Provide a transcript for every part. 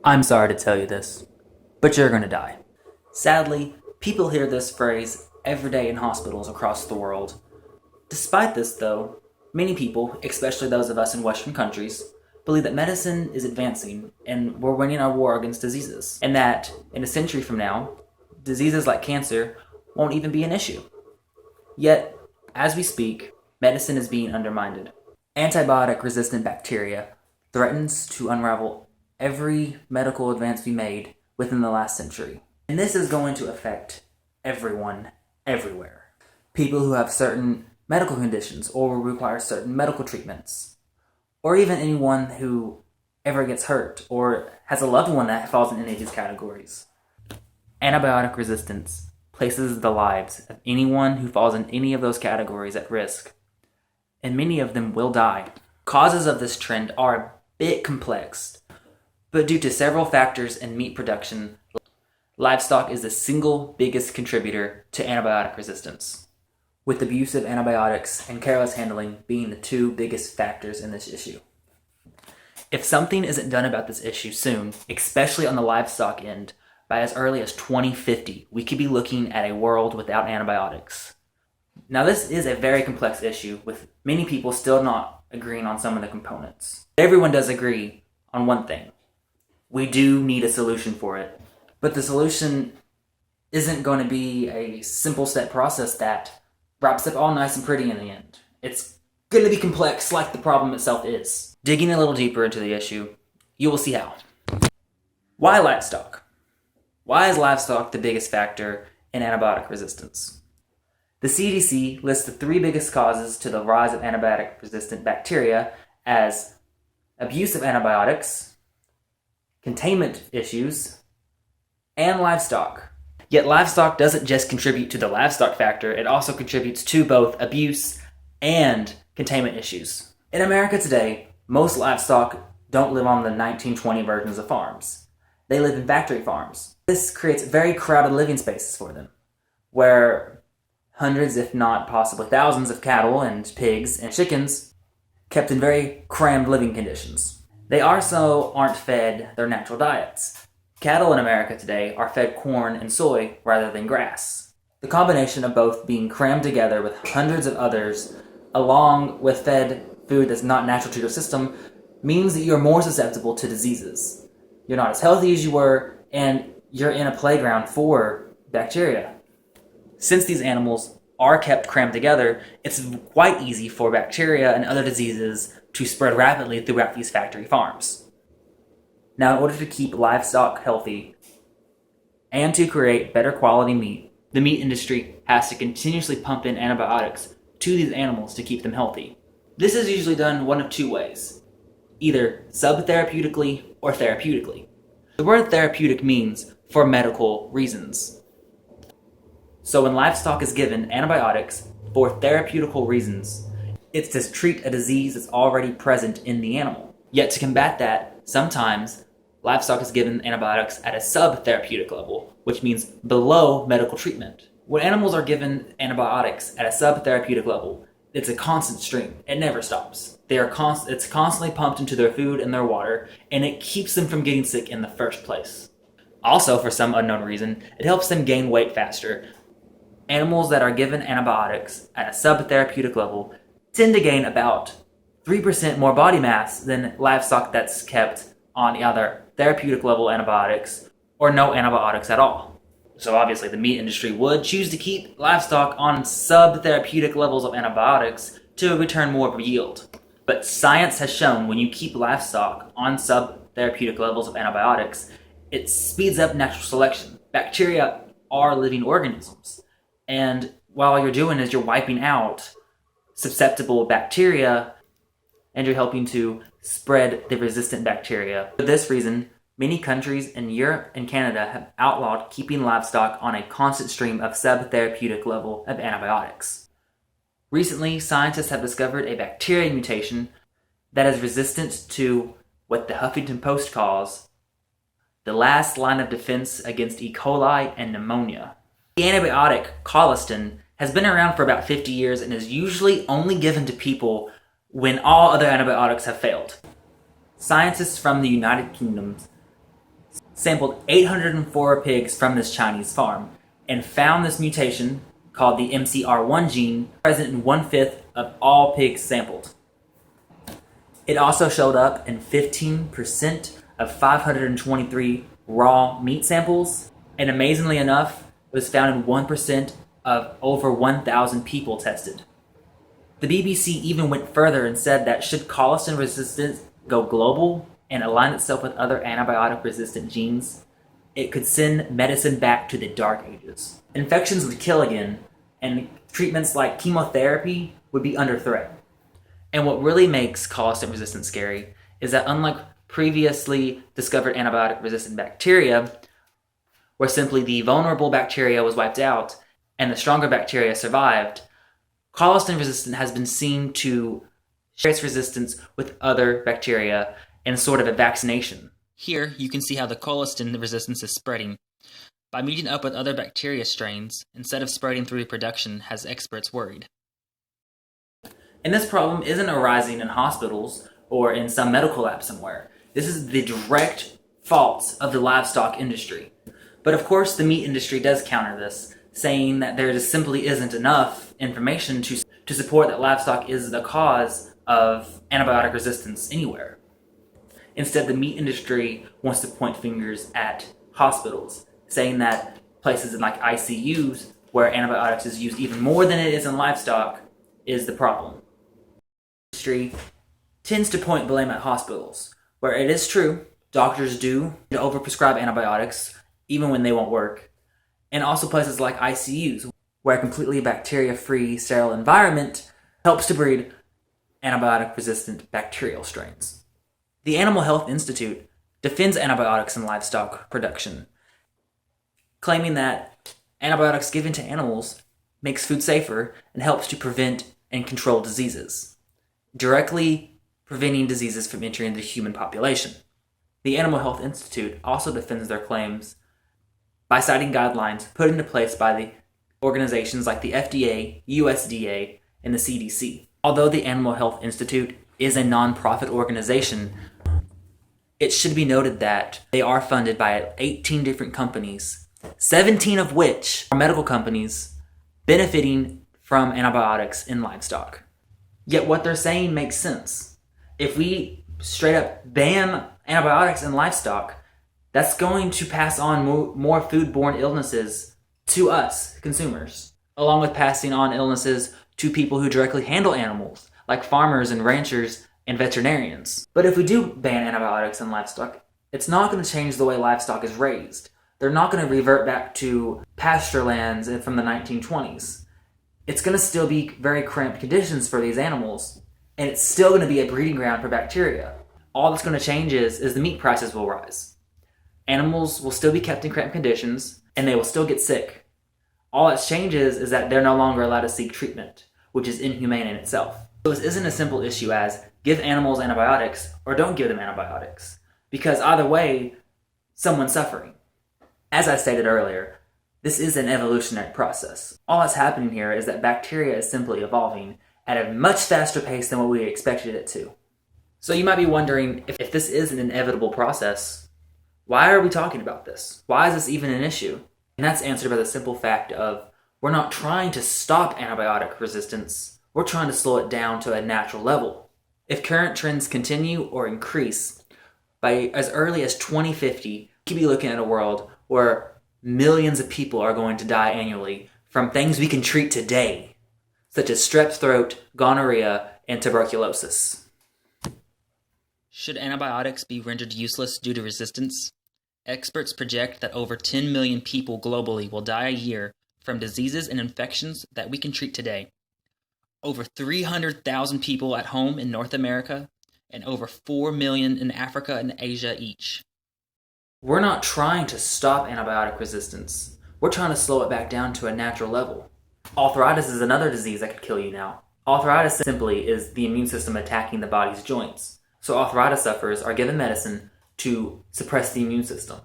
I'm sorry to tell you this, but you're gonna die. Sadly, people hear this phrase every day in hospitals across the world. Despite this, though, many people, especially those of us in Western countries, believe that medicine is advancing and we're winning our war against diseases, and that, in a century from now, diseases like cancer won't even be an issue. Yet, as we speak, medicine is being undermined. Antibiotic-resistant bacteria threatens to unravel every medical advance we made within the last century. And this is going to affect everyone, everywhere. People who have certain medical conditions or require certain medical treatments, or even anyone who ever gets hurt or has a loved one that falls in any of these categories. Antibiotic resistance places the lives of anyone who falls in any of those categories at risk, and many of them will die. Causes of this trend are a bit complex, but due to several factors in meat production, livestock is the single biggest contributor to antibiotic resistance, with abuse of antibiotics and careless handling being the two biggest factors in this issue. If something isn't done about this issue soon, especially on the livestock end, by as early as 2050, we could be looking at a world without antibiotics. Now, this is a very complex issue, with many people still not agreeing on some of the components. Everyone does agree on one thing. We do need a solution for it. But the solution isn't going to be a simple step process that wraps up all nice and pretty in the end. It's going to be complex like the problem itself is. Digging a little deeper into the issue, you will see how. Why livestock? Why is livestock the biggest factor in antibiotic resistance? The CDC lists the three biggest causes to the rise of antibiotic-resistant bacteria as abuse of antibiotics, containment issues, and livestock. Yet livestock doesn't just contribute to the livestock factor, it also contributes to both abuse and containment issues. In America today, most livestock don't live on the 1920 versions of farms. They live in factory farms. This creates very crowded living spaces for them, where hundreds, if not possibly thousands, of cattle and pigs and chickens kept in very crammed living conditions. They also aren't fed their natural diets. Cattle in America today are fed corn and soy rather than grass. The combination of both being crammed together with hundreds of others, along with fed food that's not natural to your system, means that you're more susceptible to diseases. You're not as healthy as you were, and you're in a playground for bacteria. Since these animals are kept crammed together, it's quite easy for bacteria and other diseases to spread rapidly throughout these factory farms. Now, in order to keep livestock healthy and to create better quality meat, the meat industry has to continuously pump in antibiotics to these animals to keep them healthy. This is usually done one of two ways, either subtherapeutically or therapeutically. The word therapeutic means for medical reasons. So when livestock is given antibiotics for therapeutical reasons, it's to treat a disease that's already present in the animal. Yet to combat that, sometimes livestock is given antibiotics at a subtherapeutic level, which means below medical treatment. When animals are given antibiotics at a subtherapeutic level, it's a constant stream. It never stops. It's constantly pumped into their food and their water, and it keeps them from getting sick in the first place. Also, for some unknown reason, it helps them gain weight faster. Animals that are given antibiotics at a subtherapeutic level tend to gain about 3% more body mass than livestock that's kept on either therapeutic level antibiotics or no antibiotics at all. So obviously the meat industry would choose to keep livestock on subtherapeutic levels of antibiotics to return more of a yield. But science has shown when you keep livestock on subtherapeutic levels of antibiotics, it speeds up natural selection. Bacteria are living organisms. And while you're doing is you're wiping out susceptible bacteria and you're helping to spread the resistant bacteria. For this reason, many countries in Europe and Canada have outlawed keeping livestock on a constant stream of subtherapeutic level of antibiotics. Recently, scientists have discovered a bacteria mutation that is resistant to what the Huffington Post calls the last line of defense against E. coli and pneumonia. The antibiotic colistin has been around for about 50 years and is usually only given to people when all other antibiotics have failed. Scientists from the United Kingdom sampled 804 pigs from this Chinese farm and found this mutation called the MCR1 gene present in 1/5 of all pigs sampled. It also showed up in 15% of 523 raw meat samples, and amazingly enough, it was found in 1% of over 1,000 people tested. The BBC even went further and said that should colistin resistance go global and align itself with other antibiotic-resistant genes, it could send medicine back to the Dark Ages. Infections would kill again, and treatments like chemotherapy would be under threat. And what really makes colistin resistance scary is that unlike previously discovered antibiotic-resistant bacteria, where simply the vulnerable bacteria was wiped out and the stronger bacteria survived, colistin resistance has been seen to share its resistance with other bacteria in sort of a vaccination. Here, you can see how the colistin resistance is spreading. By meeting up with other bacteria strains, instead of spreading through reproduction, has experts worried. And this problem isn't arising in hospitals or in some medical lab somewhere. This is the direct fault of the livestock industry. But of course, the meat industry does counter this, saying that there just simply isn't enough information to support that livestock is the cause of antibiotic resistance anywhere. Instead, the meat industry wants to point fingers at hospitals, saying that places in like ICUs, where antibiotics is used even more than it is in livestock, is the problem. The industry tends to point blame at hospitals, where it is true, doctors do overprescribe antibiotics, even when they won't work, and also places like ICUs, where a completely bacteria-free, sterile environment helps to breed antibiotic-resistant bacterial strains. The Animal Health Institute defends antibiotics in livestock production, claiming that antibiotics given to animals makes food safer and helps to prevent and control diseases, directly preventing diseases from entering the human population. The Animal Health Institute also defends their claims by citing guidelines put into place by the organizations like the FDA, USDA, and the CDC. Although the Animal Health Institute is a non-profit organization, it should be noted that they are funded by 18 different companies, 17 of which are medical companies benefiting from antibiotics in livestock. Yet what they're saying makes sense. If we straight up ban antibiotics in livestock, that's going to pass on more foodborne illnesses to us, consumers, along with passing on illnesses to people who directly handle animals, like farmers and ranchers and veterinarians. But if we do ban antibiotics in livestock, it's not going to change the way livestock is raised. They're not going to revert back to pasture lands from the 1920s. It's going to still be very cramped conditions for these animals, and it's still going to be a breeding ground for bacteria. All that's going to change is the meat prices will rise. Animals will still be kept in cramped conditions, and they will still get sick. All that changes is that they're no longer allowed to seek treatment, which is inhumane in itself. So this isn't a simple issue as give animals antibiotics or don't give them antibiotics, because either way, someone's suffering. As I stated earlier, this is an evolutionary process. All that's happening here is that bacteria is simply evolving at a much faster pace than what we expected it to. So you might be wondering, if this is an inevitable process, why are we talking about this? Why is this even an issue? And that's answered by the simple fact of we're not trying to stop antibiotic resistance, we're trying to slow it down to a natural level. If current trends continue or increase, by as early as 2050, we could be looking at a world where millions of people are going to die annually from things we can treat today, such as strep throat, gonorrhea, and tuberculosis. Should antibiotics be rendered useless due to resistance? Experts project that over 10 million people globally will die a year from diseases and infections that we can treat today. Over 300,000 people at home in North America, and over 4 million in Africa and Asia each. We're not trying to stop antibiotic resistance. We're trying to slow it back down to a natural level. Arthritis is another disease that could kill you now. Arthritis simply is the immune system attacking the body's joints. So arthritis sufferers are given medicine to suppress the immune system.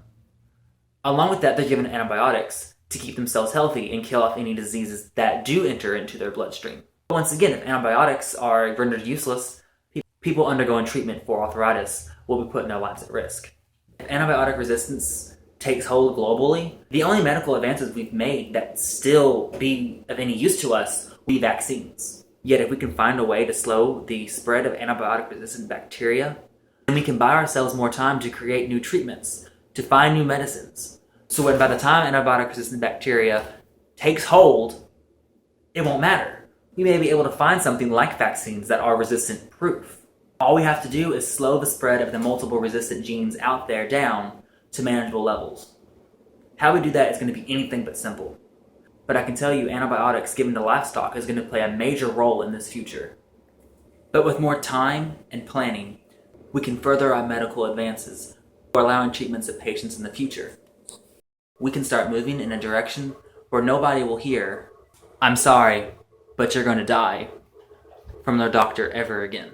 Along with that, they're given antibiotics to keep themselves healthy and kill off any diseases that do enter into their bloodstream. But once again, if antibiotics are rendered useless, people undergoing treatment for arthritis will be putting their lives at risk. If antibiotic resistance takes hold globally, the only medical advances we've made that still be of any use to us will be vaccines. Yet if we can find a way to slow the spread of antibiotic-resistant bacteria, then we can buy ourselves more time to create new treatments, to find new medicines. So when by the time antibiotic-resistant bacteria takes hold, it won't matter. We may be able to find something like vaccines that are resistant-proof. All we have to do is slow the spread of the multiple resistant genes out there down to manageable levels. How we do that is going to be anything but simple. But I can tell you antibiotics given to livestock is going to play a major role in this future. But with more time and planning, we can further our medical advances for allowing treatments of patients in the future. We can start moving in a direction where nobody will hear, "I'm sorry, but you're going to die," from their doctor ever again.